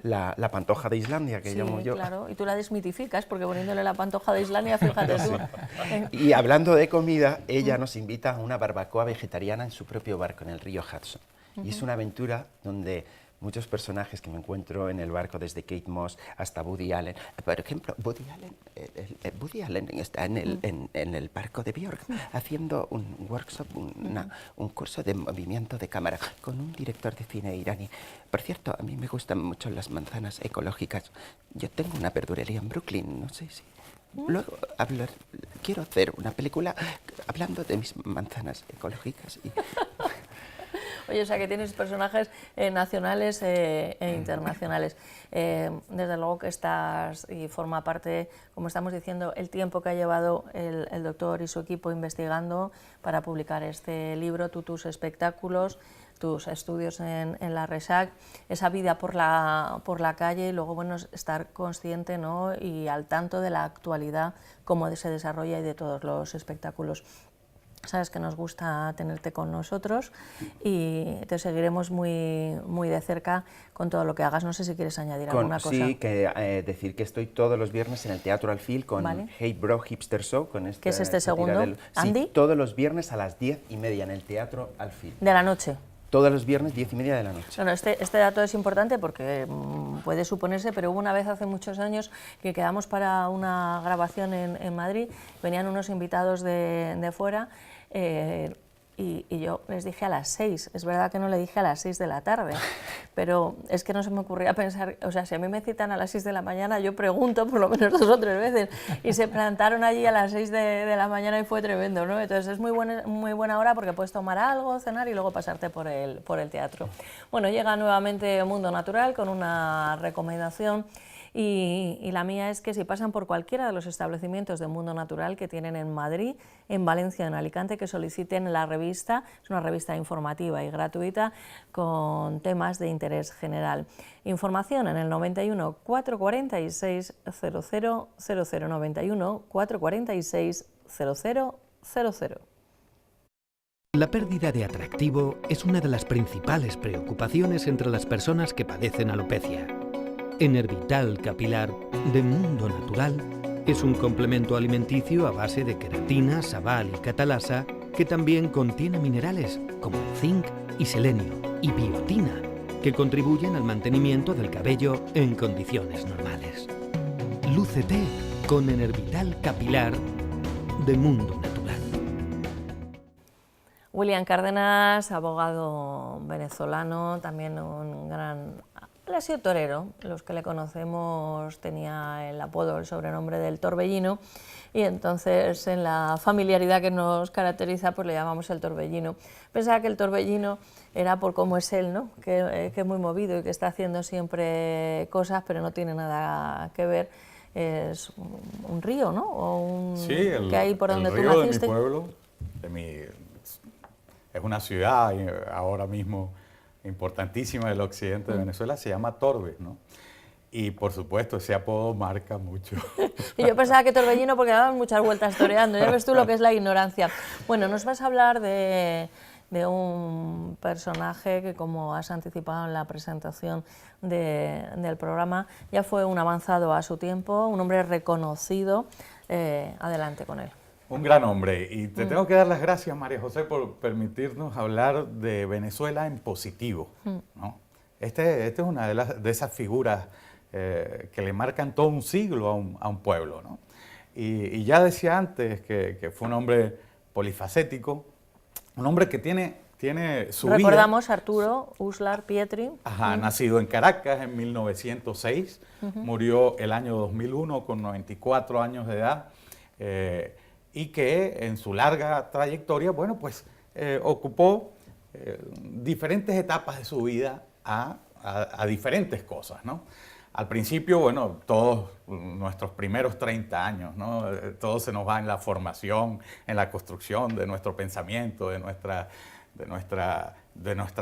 la Pantoja de Islandia, que llamo yo. Claro, y tú la desmitificas, porque poniéndole la Pantoja de Islandia, fíjate tú. Y hablando de comida, ella nos invita a una barbacoa vegetariana en su propio barco, en el río Hudson. Y es una aventura donde muchos personajes que me encuentro en el barco, desde Kate Moss hasta Woody Allen. Por ejemplo, Woody Allen está en el barco de Björk haciendo un workshop, un curso de movimiento de cámara con un director de cine iraní. Por cierto, a mí me gustan mucho las manzanas ecológicas. Yo tengo una verdulería en Brooklyn, no sé si... Luego quiero hacer una película hablando de mis manzanas ecológicas. Oye, o sea que tienes personajes nacionales e internacionales. Desde luego que estás y forma parte, como estamos diciendo, el tiempo que ha llevado el doctor y su equipo investigando para publicar este libro, tus espectáculos, tus estudios en la RESAC, esa vida por la calle y luego, bueno, estar consciente, ¿no?, y al tanto de la actualidad, cómo se desarrolla y de todos los espectáculos. Sabes que nos gusta tenerte con nosotros y te seguiremos muy de cerca con todo lo que hagas. No sé si quieres añadir alguna cosa. Sí, decir que estoy todos los viernes en el Teatro Alfil con Hey Bro Hipster Show. ¿Qué es este segundo, Andy? Sí, todos los viernes a las 10:30 en el Teatro Alfil. ¿De la noche? Todos los viernes, 10:30 de la noche. Bueno, este dato es importante porque puede suponerse, pero hubo una vez hace muchos años que quedamos para una grabación en Madrid, venían unos invitados de fuera, y yo les dije a las 6, es verdad que no le dije a las 6 de la tarde, pero es que no se me ocurría pensar, o sea, si a mí me citan a las 6 de la mañana, yo pregunto por lo menos 2 o 3 veces, y se plantaron allí a las 6 de la mañana y fue tremendo, ¿no? Entonces es muy buena hora porque puedes tomar algo, cenar y luego pasarte por el teatro. Bueno, llega nuevamente Mundo Natural con una recomendación y la mía es que si pasan por cualquiera de los establecimientos de Mundo Natural que tienen en Madrid, en Valencia, en Alicante, que soliciten la revista. Es una revista informativa y gratuita con temas de interés general. Información en el 91 446 0000, 91 446 0000. La pérdida de atractivo es una de las principales preocupaciones entre las personas que padecen alopecia. Enervital Capilar de Mundo Natural es un complemento alimenticio a base de queratina, sabal y catalasa que también contiene minerales como zinc y selenio y biotina que contribuyen al mantenimiento del cabello en condiciones normales. Lúcete con Enervital Capilar de Mundo Natural. William Cárdenas, abogado venezolano, también un gran... Él ha sido torero, los que le conocemos tenía el apodo, el sobrenombre del Torbellino, y entonces en la familiaridad que nos caracteriza pues le llamamos el Torbellino. Pensaba que el Torbellino era por cómo es él, ¿no? que es muy movido y que está haciendo siempre cosas, pero no tiene nada que ver. Es un río, ¿no? O sí, que hay por donde el tú río naciste. de mi pueblo, es una ciudad ahora mismo importantísima del occidente de Venezuela, se llama Torbes, ¿no? Y por supuesto ese apodo marca mucho. Y yo pensaba que Torbellino porque daban muchas vueltas toreando, ya ves tú lo que es la ignorancia. Bueno, nos vas a hablar de un personaje que, como has anticipado en la presentación del programa, ya fue un avanzado a su tiempo, un hombre reconocido. Adelante con él. Un gran hombre, y te tengo que dar las gracias, María José, por permitirnos hablar de Venezuela en positivo, ¿no? Este es una de esas figuras que le marcan todo un siglo a un pueblo, ¿no? Y ya decía antes que fue un hombre polifacético, un hombre que tiene su vida... Recordamos Arturo Uslar Pietri. Ajá, nacido en Caracas en 1906, murió el año 2001 con 94 años de edad, y que en su larga trayectoria, bueno, pues ocupó diferentes etapas de su vida a diferentes cosas, ¿no? Al principio, bueno, todos nuestros primeros 30 años, ¿no? Todo se nos va en la formación, en la construcción de nuestro pensamiento, de nuestra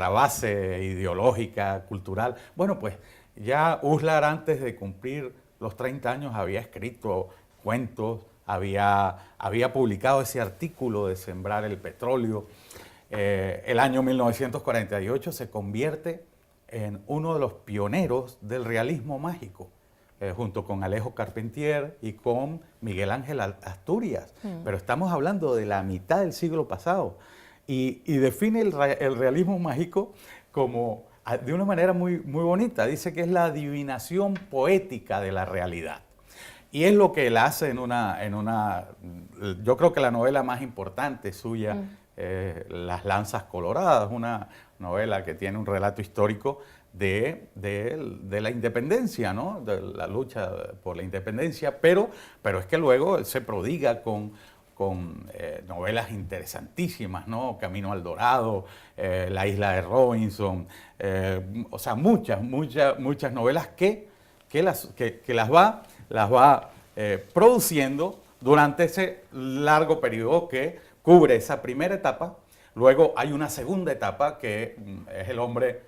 base ideológica, cultural. Bueno, pues ya Uslar, antes de cumplir los 30 años, había escrito cuentos, había publicado ese artículo de Sembrar el Petróleo. El año 1948 se convierte en uno de los pioneros del realismo mágico, junto con Alejo Carpentier y con Miguel Ángel Asturias. Pero estamos hablando de la mitad del siglo pasado, y define el realismo mágico como, de una manera muy, muy bonita. Dice que es la adivinación poética de la realidad. Y es lo que él hace yo creo que la novela más importante suya, Las Lanzas Coloradas, una novela que tiene un relato histórico de la independencia, ¿no? De la lucha por la independencia, pero es que luego él se prodiga con novelas interesantísimas, ¿no? Camino al Dorado, La Isla de Robinson, o sea, muchas novelas que las va produciendo durante ese largo periodo que cubre esa primera etapa. Luego hay una segunda etapa que es el hombre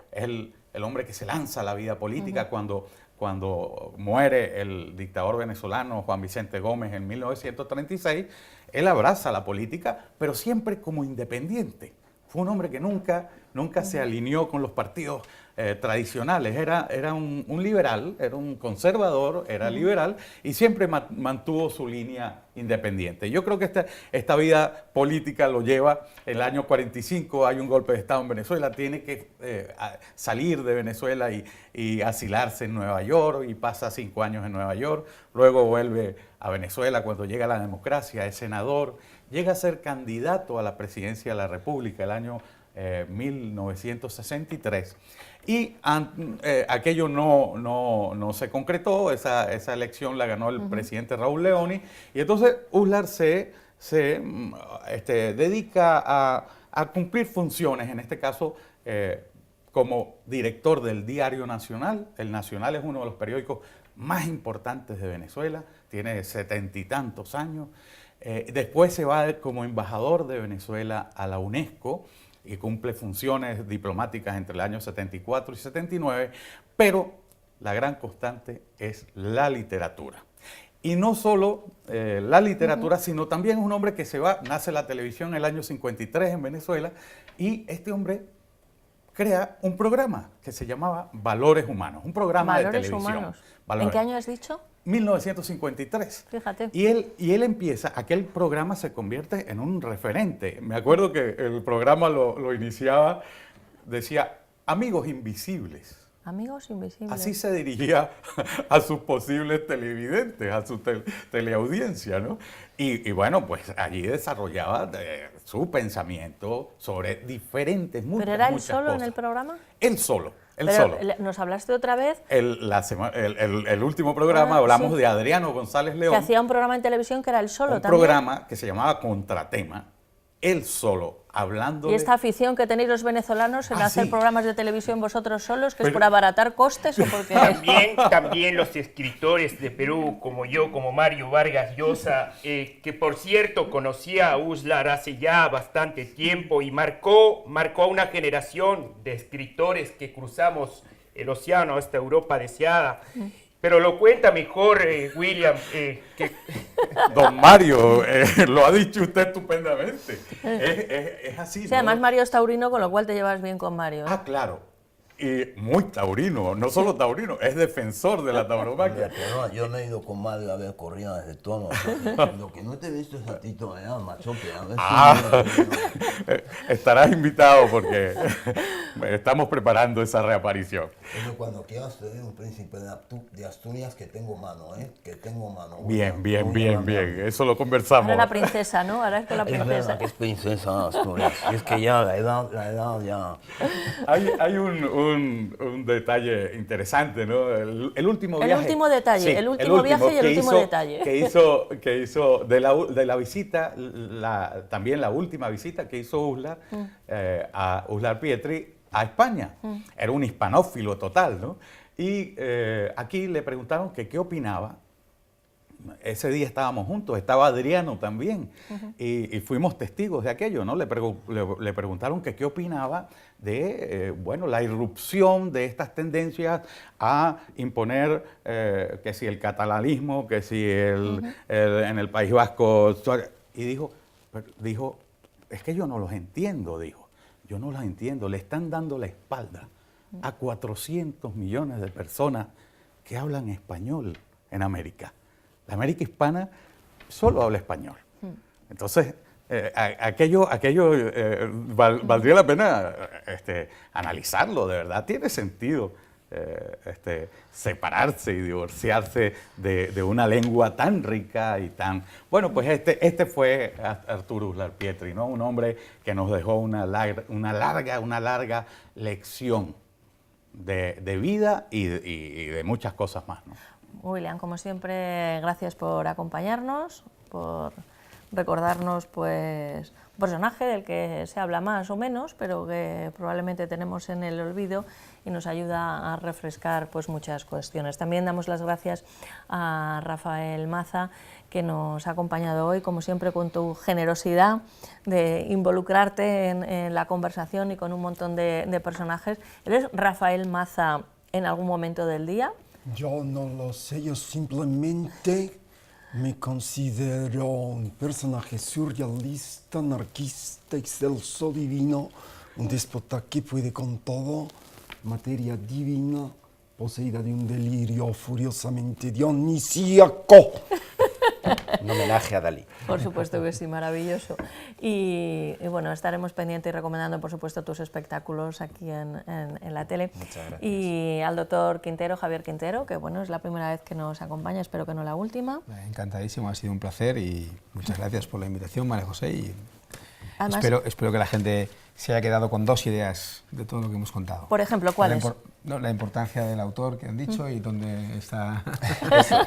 que se lanza a la vida política cuando muere el dictador venezolano Juan Vicente Gómez en 1936. Él abraza la política, pero siempre como independiente. Fue un hombre que nunca se alineó con los partidos tradicionales. Era un liberal, era un conservador, era liberal, y siempre mantuvo su línea independiente. Yo creo que esta vida política lo lleva. En el año 45 hay un golpe de Estado en Venezuela, tiene que salir de Venezuela y asilarse en Nueva York, y pasa 5 años en Nueva York. Luego vuelve a Venezuela cuando llega la democracia, es senador, llega a ser candidato a la presidencia de la República el año 1963. Y aquello no se concretó, esa elección la ganó el presidente Raúl Leoni, y entonces Uslar se dedica a cumplir funciones, en este caso como director del Diario Nacional. El Nacional es uno de los periódicos más importantes de Venezuela, tiene 70 y tantos años. Después se va como embajador de Venezuela a la UNESCO y cumple funciones diplomáticas entre el año 74 y 79, pero la gran constante es la literatura. Y no solo la literatura, sino también es un hombre que se va, nace la televisión en el año 53 en Venezuela, y este hombre crea un programa que se llamaba Valores Humanos, un programa de televisión. Humanos. Valores. ¿En qué año has dicho? 1953. Fíjate. Y él empieza, aquel programa se convierte en un referente. Me acuerdo que el programa lo iniciaba, decía, amigos invisibles. Amigos invisibles. Así se dirigía a sus posibles televidentes, a su teleaudiencia, ¿no? Y bueno, pues allí desarrollaba su pensamiento sobre diferentes, muchas ¿Pero era él muchas solo cosas. en el programa? Él solo, él Pero, solo. ¿nos hablaste otra vez? El último programa hablamos sí. de Adriano González León. Que hacía un programa en televisión que era él solo un también. programa que se llamaba Contratema, él solo, hablando Y esta afición que tenéis los venezolanos en hacer sí. programas de televisión vosotros solos, que es Pero- por abaratar costes o porque... También los escritores de Perú, como yo, como Mario Vargas Llosa, que por cierto conocía a Uslar hace ya bastante tiempo y marcó a una generación de escritores que cruzamos el océano hasta Europa deseada. Pero lo cuenta mejor William, que Don Mario, lo ha dicho usted estupendamente. Es así, Sí, ¿no? además Mario es taurino, con lo cual te llevas bien con Mario. ¿eh? Ah, claro. Y muy taurino, no solo taurino, es defensor de la tauromaquia. No, yo me he ido con Mario a ver corridas de toros. Lo que no te he visto es a Tito allá, machote. A ver si Estarás invitado porque estamos preparando esa reaparición. Pero cuando quieras te doy un príncipe de Asturias que tengo mano, que tengo mano. Bien. Eso lo conversamos. Ahora la princesa, ¿no? Ahora es con la Es princesa. verdad que es princesa de Asturias. Y es que ya la edad ya... Hay un detalle interesante, ¿no? El último viaje. El último detalle, Sí, el último viaje y el que último hizo- detalle. Que hizo de la visita, también la última visita que hizo Uslar, a Uslar Pietri a España. Era un hispanófilo total, ¿no? Y aquí le preguntaron que qué opinaba. Ese día estábamos juntos, estaba Adriano también, y fuimos testigos de aquello, ¿no? Le preguntaron que qué opinaba de, bueno, la irrupción de estas tendencias a imponer, que si el catalanismo, que si en el País Vasco, y dijo, es que yo no los entiendo, dijo, yo no los entiendo, le están dando la espalda a 400 millones de personas que hablan español en América. La América hispana solo habla español. Entonces, aquello valdría la pena analizarlo, de verdad. Tiene sentido separarse y divorciarse de una lengua tan rica y tan... Bueno, pues este fue Arturo Uslar Pietri, ¿no? Un hombre que nos dejó una larga lección de vida y de muchas cosas más, ¿no? William, como siempre, gracias por acompañarnos, por recordarnos pues un personaje del que se habla más o menos, pero que probablemente tenemos en el olvido y nos ayuda a refrescar pues muchas cuestiones. También damos las gracias a Rafael Maza, que nos ha acompañado hoy, como siempre, con tu generosidad de involucrarte en la conversación y con un montón de personajes. ¿Eres Rafael Maza en algún momento del día? Yo no lo sé, yo simplemente me considero un personaje surrealista, anarquista, excelso, divino, un déspota que puede con todo, materia divina, poseída de un delirio furiosamente dionisíaco. Un homenaje a Dalí. Por supuesto que sí, maravilloso. Y bueno, estaremos pendientes y recomendando, por supuesto, tus espectáculos aquí en la tele. Muchas gracias. Y al doctor Quintero, Javier Quintero, que bueno, es la primera vez que nos acompaña, espero que no la última. Encantadísimo, ha sido un placer y muchas gracias por la invitación, María José. Y Además, espero que la gente se haya quedado con dos ideas de todo lo que hemos contado. por ejemplo, ¿cuáles? La importancia del autor que han dicho y dónde está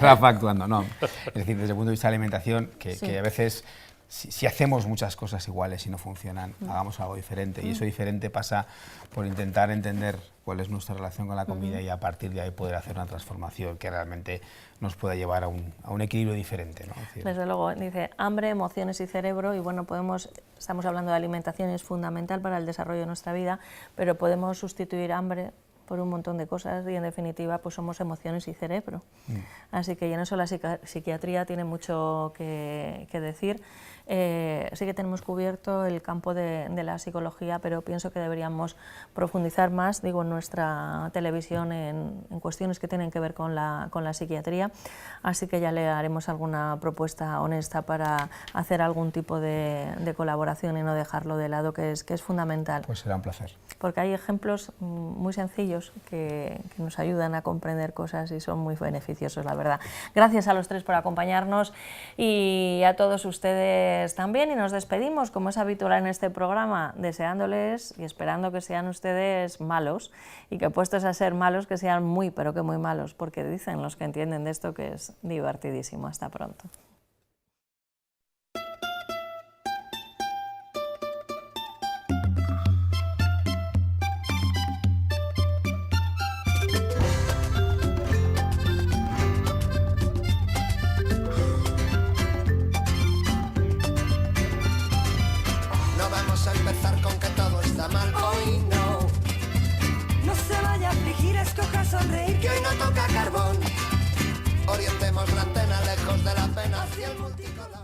Rafa actuando. No, es decir, desde el punto de vista de la alimentación, que a veces si hacemos muchas cosas iguales y no funcionan, hagamos algo diferente. Y eso diferente pasa por intentar entender cuál es nuestra relación con la comida y a partir de ahí poder hacer una transformación que realmente nos pueda llevar a un equilibrio diferente, ¿no? Desde luego, dice hambre, emociones y cerebro, y bueno, estamos hablando de alimentación, es fundamental para el desarrollo de nuestra vida, pero podemos sustituir hambre por un montón de cosas y en definitiva pues somos emociones y cerebro. Así que en eso la psiquiatría tiene mucho que decir. Sí que tenemos cubierto el campo de la psicología, pero pienso que deberíamos profundizar más, digo, en nuestra televisión en cuestiones que tienen que ver con la psiquiatría, así que ya le haremos alguna propuesta honesta para hacer algún tipo de colaboración y no dejarlo de lado, que es fundamental. Pues será un placer. Porque hay ejemplos muy sencillos que nos ayudan a comprender cosas y son muy beneficiosos, la verdad. Gracias a los tres por acompañarnos y a todos ustedes también, y nos despedimos, como es habitual en este programa, deseándoles y esperando que sean ustedes malos y que puestos a ser malos, que sean muy, pero que muy malos, porque dicen los que entienden de esto que es divertidísimo. Hasta pronto. Sonreír que hoy no toca carbón. Orientemos la antena lejos de la pena hacia el multicolor.